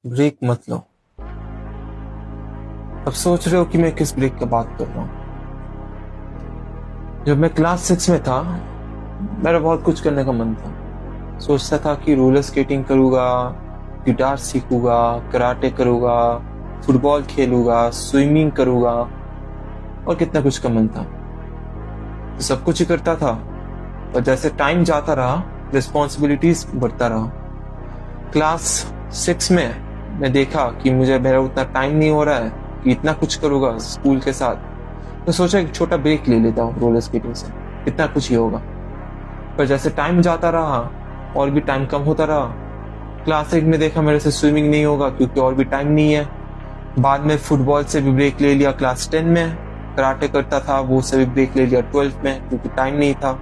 Break मत लो। अब सोच रहे हो कि मैं किस ब्रेक की बात कर रहा हूँ। जब मैं क्लास 6 में था, मेरा बहुत कुछ करने का मन था। सोचता था कि रोलर स्केटिंग करूंगा, गिटार सीखूंगा, कराटे करूंगा, फुटबॉल खेलूंगा, स्विमिंग करूंगा और कितना कुछ का मन था। तो सब कुछ ही करता था, और जैसे टाइम जाता रहा, रिस्पॉन्सिबिलिटीज बढ़ता रहा। क्लास 6 में मैं देखा कि मुझे मेरा उतना टाइम नहीं हो रहा है कि इतना कुछ करूंगा स्कूल के साथ। तो सोचा एक छोटा ब्रेक ले लेता हूँ रोलर स्केटिंग से, इतना कुछ ही होगा। पर जैसे टाइम जाता रहा और भी टाइम कम होता रहा, क्लास 8 में देखा मेरे से स्विमिंग नहीं होगा क्योंकि और भी टाइम नहीं है। बाद में फुटबॉल से भी ब्रेक ले लिया क्लास 10 में। कराटे करता था, वो से भी ब्रेक ले लिया 12th में क्योंकि टाइम नहीं था।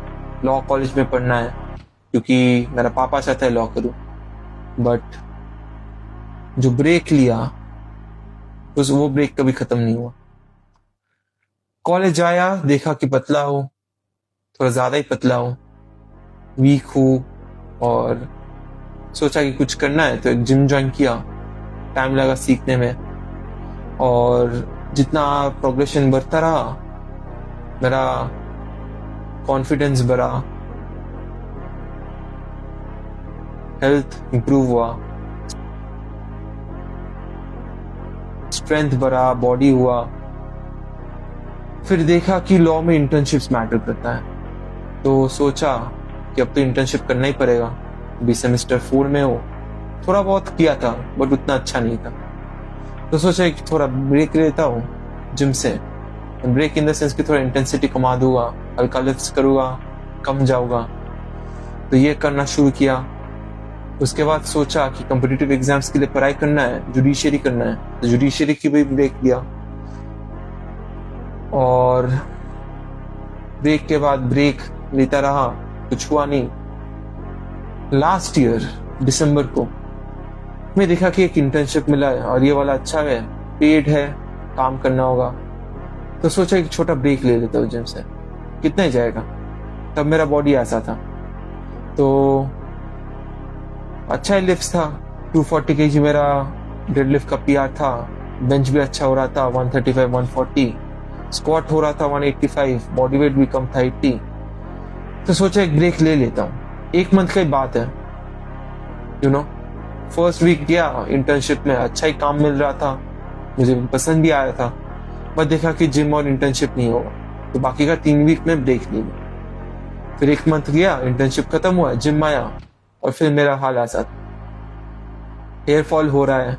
लॉ कॉलेज में पढ़ना है क्योंकि मेरा पापा चाहता है लॉ करूं। बट जो ब्रेक लिया, उस वो ब्रेक कभी खत्म नहीं हुआ। कॉलेज आया, देखा कि पतला हूँ, थोड़ा ज्यादा ही पतला हूँ, वीक हूँ, और सोचा कि कुछ करना है तो एक जिम ज्वाइन किया। टाइम लगा सीखने में, और जितना प्रोग्रेशन बढ़ता रहा, मेरा कॉन्फिडेंस बढ़ा, हेल्थ इंप्रूव हुआ, स्ट्रेंथ बढ़ा, बॉडी हुआ। फिर देखा कि लॉ में इंटर्नशिप्स मैटर करता है, तो सोचा कि अब तो इंटर्नशिप करना ही पड़ेगा। अभी सेमेस्टर 4 में हो। थोड़ा बहुत किया था बट उतना अच्छा नहीं था, तो सोचा कि थोड़ा ब्रेक लेता हूँ जिम से। ब्रेक इन द सेंस कि थोड़ा इंटेंसिटी कमा दूंगा, हल्का लिफ्ट्स करूंगा, कम जाऊंगा। तो ये करना शुरू किया। उसके बाद सोचा कि कॉम्पिटिटिव एग्जाम्स के लिए पढ़ाई करना है, जुडिशियरी करना है, तो जुडिशियरी की भी ब्रेक लिया। और ब्रेक के बाद ब्रेक लेता रहा, कुछ हुआ नहीं। लास्ट ईयर दिसंबर को मैं देखा कि एक इंटर्नशिप मिला है और ये वाला अच्छा है, पेड है, काम करना होगा। तो सोचा एक छोटा ब्रेक ले लेता हूँ जिम से, कितना ही जाएगा। तब मेरा बॉडी ऐसा था, तो अच्छा ही लिफ्ट था। 240 kg मेरा डेडलिफ्ट का पीआर था। बेंच भी अच्छा हो रहा था, 135 140। स्क्वाट हो रहा था 185, बॉडी वेट भी कम था 80। तो सोचा एक ब्रेक ले लेता हूँ। एक मंथ की बात है, यू नो। फर्स्ट वीक गया इंटर्नशिप में, अच्छा ही काम मिल रहा था, मुझे पसंद भी आया था। पर देखा कि जिम और इंटर्नशिप नहीं होगा, तो बाकी का 3 वीक में ब्रेक ले लिया। फिर एक मंथ गया, इंटर्नशिप खत्म हुआ, जिम आया, और फिर मेरा हाल ऐसा था। हेयर फॉल हो रहा है,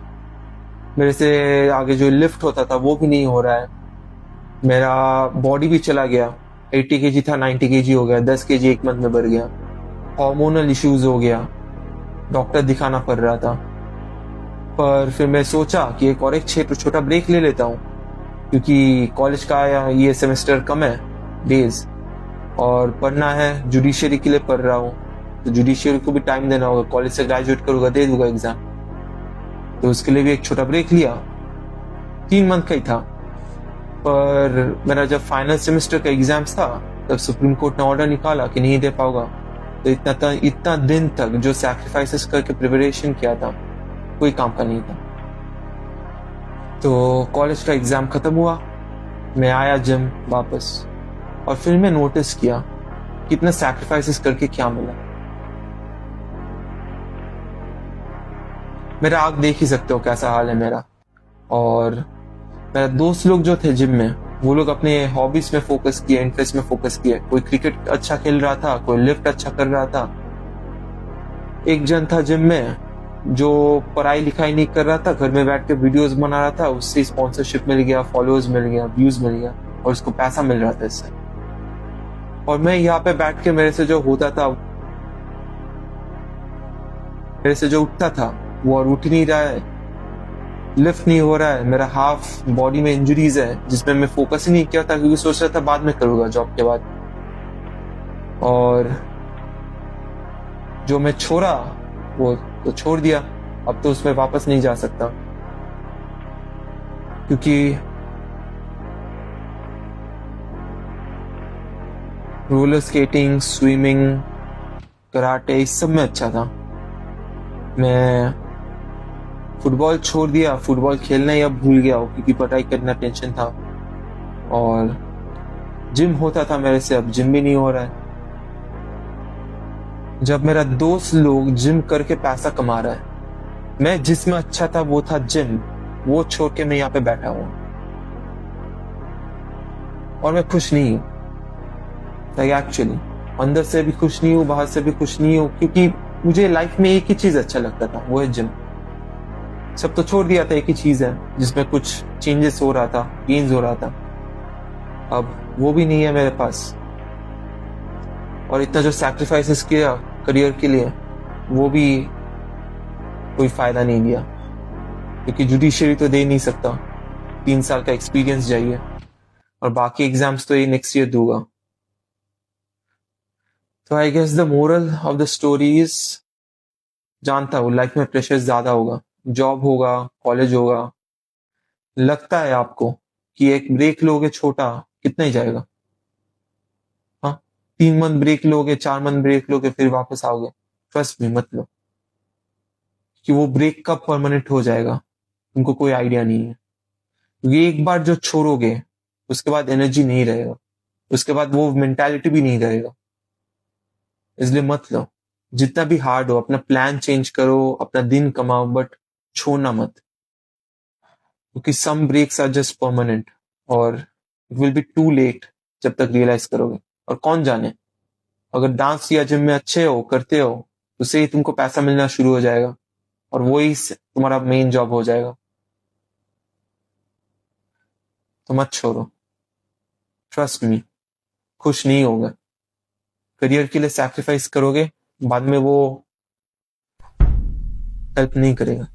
मेरे से आगे जो लिफ्ट होता था वो भी नहीं हो रहा है। मेरा बॉडी भी चला गया, 80 kg था 90 kg हो गया, 10 kg एक मंथ में बढ़ गया। हार्मोनल इश्यूज हो गया, डॉक्टर दिखाना पड़ रहा था। पर फिर मैं सोचा कि एक और एक छोटा ब्रेक ले लेता हूँ, क्योंकि कॉलेज का ये सेमेस्टर कम है डेज, और पढ़ना है, जुडिशियरी के लिए पढ़ रहा हूँ, तो जुडिशियरी को भी टाइम देना होगा। कॉलेज से ग्रेजुएट करूंगा, दे दूंगा एग्जाम, तो उसके लिए भी एक छोटा ब्रेक लिया। 3 मंथ का ही था। पर मेरा जब फाइनल सेमेस्टर का एग्जाम्स था, तब सुप्रीम कोर्ट ने ऑर्डर निकाला कि नहीं दे पाऊंगा। तो इतना दिन तक जो सैक्रिफाइसेस करके प्रिपरेशन किया था, कोई काम का नहीं था। तो कॉलेज का एग्जाम खत्म हुआ, मैं आया जिम वापस, और फिर मैं नोटिस किया कितना सैक्रिफाइसेस करके क्या मिला। मेरा आग देख ही सकते हो कैसा हाल है मेरा। और मेरा दोस्त लोग जो थे जिम में, वो लोग अपने हॉबीज में फोकस किए, इंटरेस्ट में फोकस किए। कोई क्रिकेट अच्छा खेल रहा था, कोई लिफ्ट अच्छा कर रहा था। एक जन था जिम में जो पढ़ाई लिखाई नहीं कर रहा था, घर में बैठ के वीडियोस बना रहा था, उससे स्पॉन्सरशिप मिल गया, फॉलोअर्स मिल गया, व्यूज मिल गया, और उसको पैसा मिल रहा था इससे। और मैं यहाँ पे बैठ के मेरे से जो होता था, मेरे से जो उठता था वो और उठ नहीं रहा है, लिफ्ट नहीं हो रहा है। मेरा हाफ बॉडी में इंजरीज है जिसमें मैं फोकस ही नहीं किया था, क्योंकि सोच रहा था बाद में करूंगा जॉब के बाद। और जो मैं छोड़ा वो तो छोड़ दिया, अब तो उसमें वापस नहीं जा सकता, क्योंकि रोलर स्केटिंग, स्विमिंग, कराटे, इस सब में अच्छा था। मैं फुटबॉल छोड़ दिया, फुटबॉल खेलना ही अब भूल गया हो क्योंकि पढ़ाई करना टेंशन था। और जिम होता था मेरे से, अब जिम भी नहीं हो रहा है। जब मेरा दोस्त लोग जिम करके पैसा कमा रहा है, मैं जिसमें अच्छा था वो था जिम, वो छोड़ के मैं यहाँ पे बैठा हूं और मैं खुश नहीं हूं। एक्चुअली अंदर से भी खुश नहीं हूं, बाहर से भी खुश नहीं हूं, क्योंकि मुझे लाइफ में एक ही चीज अच्छा लगता था, वो है जिम। सब तो छोड़ दिया था, एक ही चीज है जिसमें कुछ चेंजेस हो रहा था, गेन्स हो रहा था, अब वो भी नहीं है मेरे पास। और इतना जो सैक्रिफाइसेस किया करियर के लिए, वो भी कोई फायदा नहीं दिया, क्योंकि जुडिशरी तो दे नहीं सकता, 3 साल का एक्सपीरियंस चाहिए, और बाकी एग्जाम्स तो ये नेक्स्ट ईयर दूंगा। तो I guess the moral of the story is, जानता हूँ लाइफ में प्रेशर ज्यादा होगा, जॉब होगा, कॉलेज होगा, लगता है आपको कि एक ब्रेक लोगे छोटा, कितना ही जाएगा, हाँ 3 मंथ ब्रेक लोगे, 4 मंथ ब्रेक लोगे, फिर वापस आओगे। ट्रस्ट मी, मत लो, कि वो ब्रेक कब परमानेंट हो जाएगा उनको कोई आइडिया नहीं है। ये एक बार जो छोड़ोगे, उसके बाद एनर्जी नहीं रहेगा, उसके बाद वो मेंटालिटी भी नहीं रहेगा, इसलिए मत लो। जितना भी हार्ड हो, अपना प्लान चेंज करो, अपना दिन कमाओ, बट छोड़ना मत, क्योंकि some breaks are just permanent, और it will be too late जब तक रियलाइज करोगे। और कौन जाने, अगर डांस या जिम में अच्छे हो, करते हो, तो उससे ही तुमको पैसा मिलना शुरू हो जाएगा, और वही तुम्हारा मेन जॉब हो जाएगा। तो मत छोड़ो, ट्रस्ट मी, खुश नहीं होगा। करियर के लिए सैक्रिफाइस करोगे, बाद में वो हेल्प नहीं करेगा।